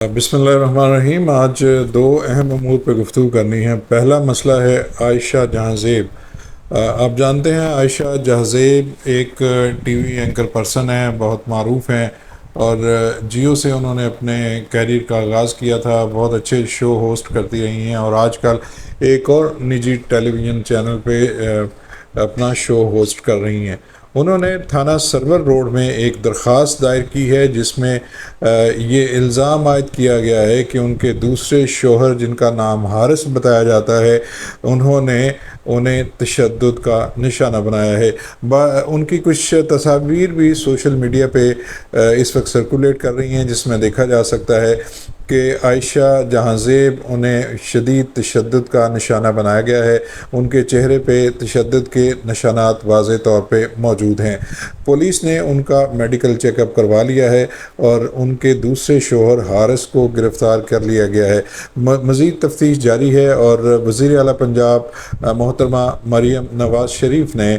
بسم اللہ الرحمن الرحیم۔ آج دو اہم امور پہ گفتگو کرنی ہے۔ پہلا مسئلہ ہے عائشہ جہاں زیب۔ آپ جانتے ہیں عائشہ جہاں زیب ایک ٹی وی اینکر پرسن ہیں، بہت معروف ہیں، اور جیو سے انہوں نے اپنے کیریئر کا آغاز کیا تھا۔ بہت اچھے شو ہوسٹ کرتی رہی ہیں، اور آج کل ایک اور نجی ٹیلی ویژن چینل پہ اپنا شو ہوسٹ کر رہی ہیں۔ انہوں نے تھانہ سرور روڈ میں ایک درخواست دائر کی ہے، جس میں یہ الزام عائد کیا گیا ہے کہ ان کے دوسرے شوہر، جن کا نام حارث بتایا جاتا ہے، انہوں نے انہیں تشدد کا نشانہ بنایا ہے۔ ان کی کچھ تصاویر بھی سوشل میڈیا پہ اس وقت سرکولیٹ کر رہی ہیں، جس میں دیکھا جا سکتا ہے کہ عائشہ جہاں زیب انہیں شدید تشدد کا نشانہ بنایا گیا ہے۔ ان کے چہرے پہ تشدد کے نشانات واضح طور پہ موجود ہیں۔ پولیس نے ان کا میڈیکل چیک اپ کروا لیا ہے، اور ان کے دوسرے شوہر حارث کو گرفتار کر لیا گیا ہے۔ مزید تفتیش جاری ہے، اور وزیر اعلیٰ پنجاب محترمہ مریم نواز شریف نے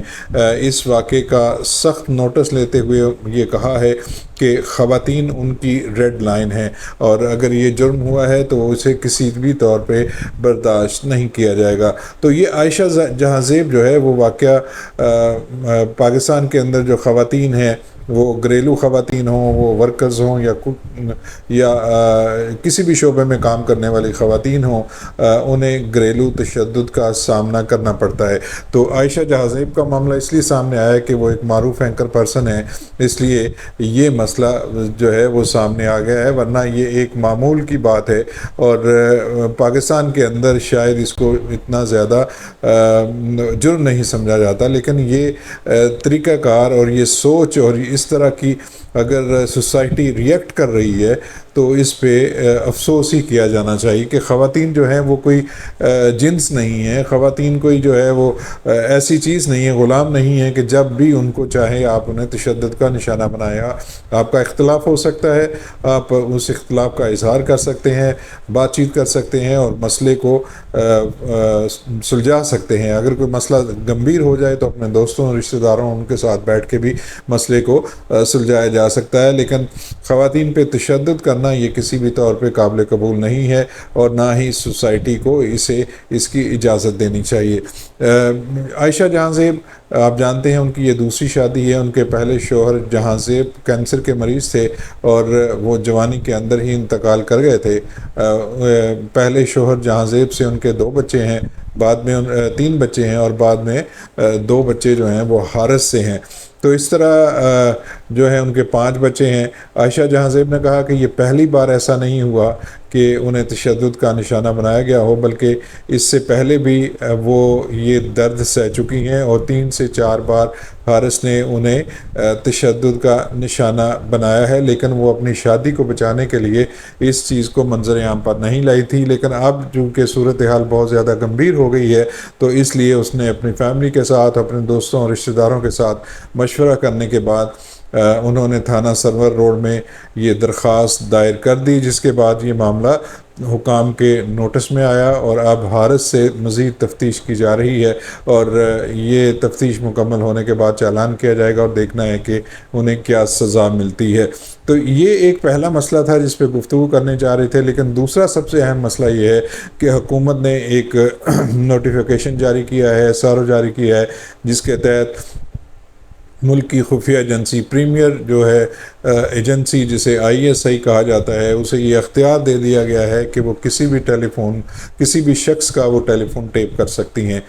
اس واقعے کا سخت نوٹس لیتے ہوئے یہ کہا ہے کہ خواتین ان کی ریڈ لائن ہیں، اور اگر یہ جرم ہوا ہے تو اسے کسی بھی طور پہ برداشت نہیں کیا جائے گا۔ تو یہ عائشہ جہاں زیب جو ہے وہ واقعہ پاکستان کے اندر جو خواتین ہیں، وہ گھریلو خواتین ہوں، وہ ورکرز ہوں، یا کسی بھی شعبے میں کام کرنے والی خواتین ہوں، انہیں گھریلو تشدد کا سامنا کرنا پڑتا ہے۔ تو عائشہ جہاں زیب کا معاملہ اس لیے سامنے آیا ہے کہ وہ ایک معروف اینکر پرسن ہے، اس لیے یہ مسئلہ جو ہے وہ سامنے آ گیا ہے، ورنہ یہ ایک معمول کی بات ہے، اور پاکستان کے اندر شاید اس کو اتنا زیادہ جرم نہیں سمجھا جاتا، لیکن یہ طریقہ کار اور یہ سوچ اور اس طرح کی اگر سوسائٹی ریئیکٹ کر رہی ہے تو اس پہ افسوس ہی کیا جانا چاہیے کہ خواتین جو ہیں وہ کوئی جنس نہیں ہیں، خواتین کوئی جو ہے وہ ایسی چیز نہیں ہے، غلام نہیں ہے کہ جب بھی ان کو چاہے آپ انہیں تشدد کا نشانہ بنایا۔ آپ کا اختلاف ہو سکتا ہے، آپ اس اختلاف کا اظہار کر سکتے ہیں، بات چیت کر سکتے ہیں، اور مسئلے کو سلجھا سکتے ہیں۔ اگر کوئی مسئلہ گمبھیر ہو جائے تو اپنے دوستوں، رشتہ داروں، ان کے ساتھ بیٹھ کے بھی مسئلے کو سلجھایا جا سکتا ہے، لیکن خواتین پہ تشدد کرنا یہ کسی بھی طور پہ قابل قبول نہیں ہے، اور نہ ہی سوسائٹی کو اس کی اجازت دینی چاہیے۔ عائشہ جہاں زیب آپ جانتے ہیں ان کی یہ دوسری شادی ہے۔ ان کے پہلے شوہر جہاں زیب کینسر کے مریض تھے، اور وہ جوانی کے اندر ہی انتقال کر گئے تھے۔ پہلے شوہر جہاں زیب سے ان کے 2 بچے ہیں، بعد میں 3 بچے ہیں، اور بعد میں 2 بچے جو ہیں وہ حارث سے ہیں۔ تو اس طرح جو ہے ان کے 5 بچے ہیں۔ عائشہ جہاں زیب نے کہا کہ یہ پہلی بار ایسا نہیں ہوا کہ انہیں تشدد کا نشانہ بنایا گیا ہو، بلکہ اس سے پہلے بھی وہ یہ درد سہ چکی ہیں، اور 3 سے 4 بار حارث نے انہیں تشدد کا نشانہ بنایا ہے، لیکن وہ اپنی شادی کو بچانے کے لیے اس چیز کو منظر عام پر نہیں لائی تھی۔ لیکن اب چونکہ صورتحال بہت زیادہ گمبھیر ہو گئی ہے، تو اس لیے اس نے اپنی فیملی کے ساتھ، اپنے دوستوں اور رشتہ داروں کے ساتھ مشورہ کرنے کے بعد انہوں نے تھانہ سرور روڈ میں یہ درخواست دائر کر دی، جس کے بعد یہ معاملہ حکام کے نوٹس میں آیا، اور اب حارث سے مزید تفتیش کی جا رہی ہے، اور یہ تفتیش مکمل ہونے کے بعد چالان کیا جائے گا، اور دیکھنا ہے کہ انہیں کیا سزا ملتی ہے۔ تو یہ ایک پہلا مسئلہ تھا جس پہ گفتگو کرنے جا رہے تھے، لیکن دوسرا سب سے اہم مسئلہ یہ ہے کہ حکومت نے ایک نوٹیفیکیشن جاری کیا ہے، SRO جاری کیا ہے، جس کے تحت ملک کی خفیہ ایجنسی پریمیئر جو ہے ایجنسی، جسے ISI کہا جاتا ہے، اسے یہ اختیار دے دیا گیا ہے کہ وہ کسی بھی شخص کا وہ ٹیلی فون ٹیپ کر سکتی ہیں،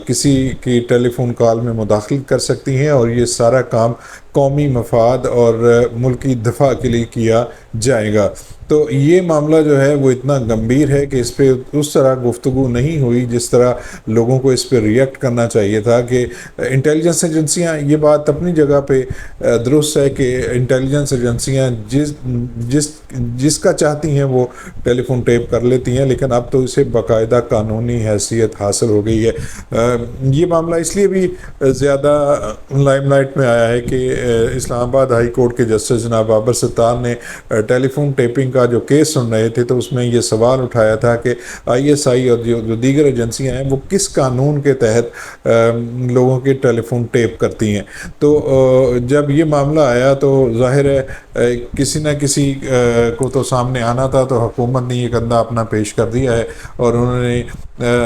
کسی کی ٹیلی فون کال میں مداخلت کر سکتی ہیں، اور یہ سارا کام قومی مفاد اور ملکی دفاع کے لیے کیا جائے گا۔ تو یہ معاملہ جو ہے وہ اتنا گمبھیر ہے کہ اس پہ اس طرح گفتگو نہیں ہوئی جس طرح لوگوں کو اس پہ ریئیکٹ کرنا چاہیے تھا۔ کہ انٹیلیجنس ایجنسیاں، یہ بات اپنی جگہ پہ درست ہے کہ انٹیلیجنس ایجنسیاں جس کا چاہتی ہیں وہ ٹیلی فون ٹیپ کر لیتی ہیں، لیکن اب تو اسے باقاعدہ قانونی حیثیت حاصل ہو گئی ہے۔ یہ معاملہ اس لیے بھی زیادہ لائم لائٹ میں آیا ہے کہ اسلام آباد ہائی کورٹ کے جسٹس جناب بابر ستار نے ٹیلی فون ٹیپنگ کا جو کیس سن رہے تھے، تو اس میں یہ سوال اٹھایا تھا کہ ISI اور جو دیگر ایجنسیاں ہیں وہ کس قانون کے تحت لوگوں کے ٹیلی فون ٹیپ کرتی ہیں۔ تو جب یہ معاملہ آیا تو ظاہر ہے کسی نہ کسی کو تو سامنے آنا تھا، تو حکومت نے یہ کندھا اپنا پیش کر دیا ہے اور انہوں نے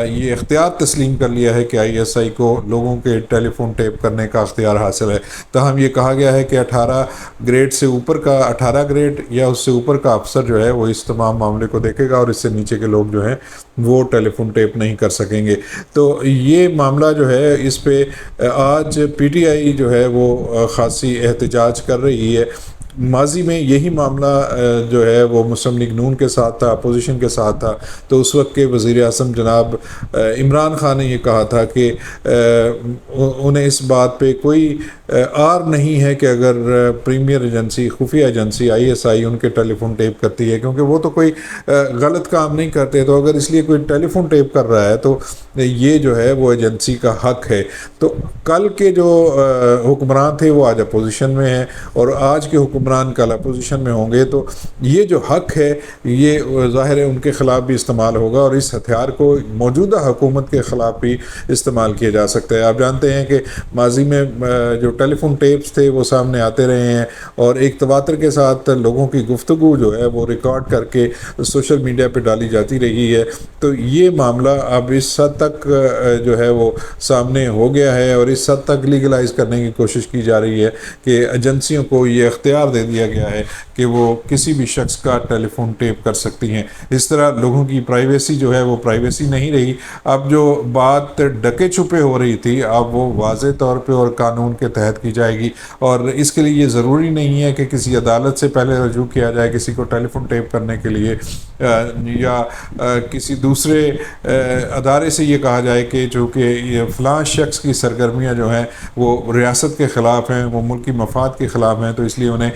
یہ اختیار تسلیم کر لیا ہے کہ آئی ایس آئی کو لوگوں کے ٹیلی فون ٹیپ کرنے کا اختیار حاصل ہے۔ تاہم یہ کہا گیا ہے کہ 18 گریڈ یا اس سے اوپر کا افسر جو ہے وہ اس تمام معاملے کو دیکھے گا، اور اس سے نیچے کے لوگ جو ہیں وہ ٹیلی فون ٹیپ نہیں کر سکیں گے۔ تو یہ معاملہ جو ہے اس پہ آج پی ٹی آئی جو ہے وہ خاصی احتجاج کر رہی ہے۔ ماضی میں یہی معاملہ جو ہے وہ مسلم لیگ نون کے ساتھ تھا، اپوزیشن کے ساتھ تھا، تو اس وقت کے وزیر اعظم جناب عمران خان نے یہ کہا تھا کہ انہیں اس بات پہ کوئی آر نہیں ہے کہ اگر پریمیئر ایجنسی، خفیہ ایجنسی آئی ایس آئی ان کے ٹیلی فون ٹیپ کرتی ہے، کیونکہ وہ تو کوئی غلط کام نہیں کرتے، تو اگر اس لیے کوئی ٹیلی فون ٹیپ کر رہا ہے تو یہ جو ہے وہ ایجنسی کا حق ہے۔ تو کل کے جو حکمران تھے وہ آج اپوزیشن میں ہیں، اور آج کے حکمران کل اپوزیشن میں ہوں گے، تو یہ جو حق ہے یہ ظاہر ہے ان کے خلاف بھی استعمال ہوگا، اور اس ہتھیار کو موجودہ حکومت کے خلاف بھی استعمال کیا جا سکتا ہے۔ آپ جانتے ہیں کہ ماضی میں جو ٹیلی فون ٹیپس تھے وہ سامنے آتے رہے ہیں، اور ایک تواتر کے ساتھ لوگوں کی گفتگو جو ہے وہ ریکارڈ کر کے سوشل میڈیا پہ ڈالی جاتی رہی ہے۔ تو یہ معاملہ اب اس حد تک جو ہے وہ سامنے ہو گیا ہے، اور اس حد تک لیگلائز کرنے کی کوشش کی جا رہی ہے کہ ایجنسیوں کو یہ اختیار دے دیا گیا ہے کہ وہ کسی بھی شخص کا ٹیلی فون ٹیپ کر سکتی ہیں۔ اس طرح لوگوں کی پرائیویسی جو ہے وہ پرائیویسی نہیں رہی۔ اب جو بات ڈکے چھپے ہو رہی تھی اب وہ واضح طور پہ اور قانون کے تحت کی جائے گی، اور اس کے لیے یہ ضروری نہیں ہے کہ کسی عدالت سے پہلے رجوع کیا جائے کسی کو ٹیلی فون ٹیپ کرنے کے لیے، یا کسی دوسرے ادارے سے یہ کہا جائے کہ چونکہ یہ فلاں شخص کی سرگرمیاں جو ہیں وہ ریاست کے خلاف ہیں، وہ ملکی مفاد کے خلاف ہیں، تو اس لیے انہیں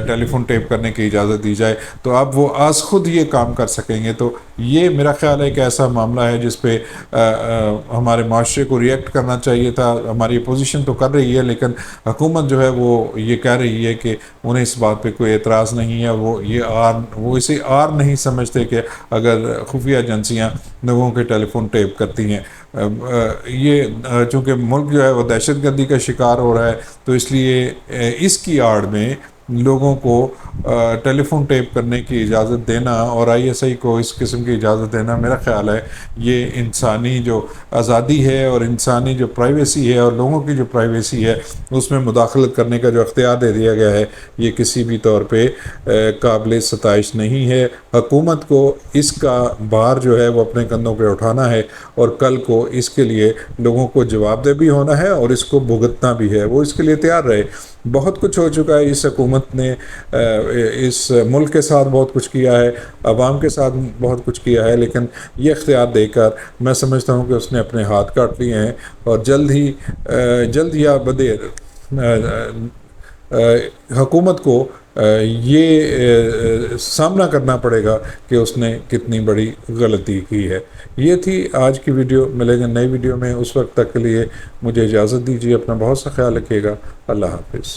ٹیلی فون ٹیپ کرنے کی اجازت دی جائے، تو اب وہ آج خود یہ کام کر سکیں گے۔ تو یہ میرا خیال ہے کہ ایسا معاملہ ہے جس پہ ہمارے معاشرے کو ریئیکٹ کرنا چاہیے تھا۔ ہماری اپوزیشن تو کر رہی ہے، لیکن حکومت جو ہے وہ یہ کہہ رہی ہے کہ انہیں اس بات پہ کوئی اعتراض نہیں ہے، وہ اسے آر نہیں سمجھتے کہ اگر خفیہ ایجنسیاں لوگوں کے ٹیلی فون ٹیپ کرتی ہیں۔ یہ چونکہ ملک جو ہے وہ دہشت گردی کا شکار ہو رہا ہے، تو اس لیے اس کی آڑ میں لوگوں کو ٹیلی فون ٹیپ کرنے کی اجازت دینا اور آئی ایس آئی کو اس قسم کی اجازت دینا، میرا خیال ہے یہ انسانی جو آزادی ہے اور انسانی جو پرائیویسی ہے اور لوگوں کی جو پرائیویسی ہے اس میں مداخلت کرنے کا جو اختیار دے دیا گیا ہے، یہ کسی بھی طور پہ قابل ستائش نہیں ہے۔ حکومت کو اس کا بار جو ہے وہ اپنے کندھوں پہ اٹھانا ہے، اور کل کو اس کے لیے لوگوں کو جواب دہ بھی ہونا ہے اور اس کو بھگتنا بھی ہے۔ وہ اس کے لیے تیار رہے۔ بہت کچھ ہو چکا ہے، اس حکومت نے اس ملک کے ساتھ بہت کچھ کیا ہے، عوام کے ساتھ بہت کچھ کیا ہے، لیکن یہ اختیار دے کر میں سمجھتا ہوں کہ اس نے اپنے ہاتھ کاٹ لیے ہیں، اور جلد یا بدیر حکومت کو یہ سامنا کرنا پڑے گا کہ اس نے کتنی بڑی غلطی کی ہے۔ یہ تھی آج کی ویڈیو۔ ملیں گے نئی ویڈیو میں، اس وقت تک کے لیے مجھے اجازت دیجیے، اپنا بہت سا خیال رکھیے گا۔ اللہ حافظ۔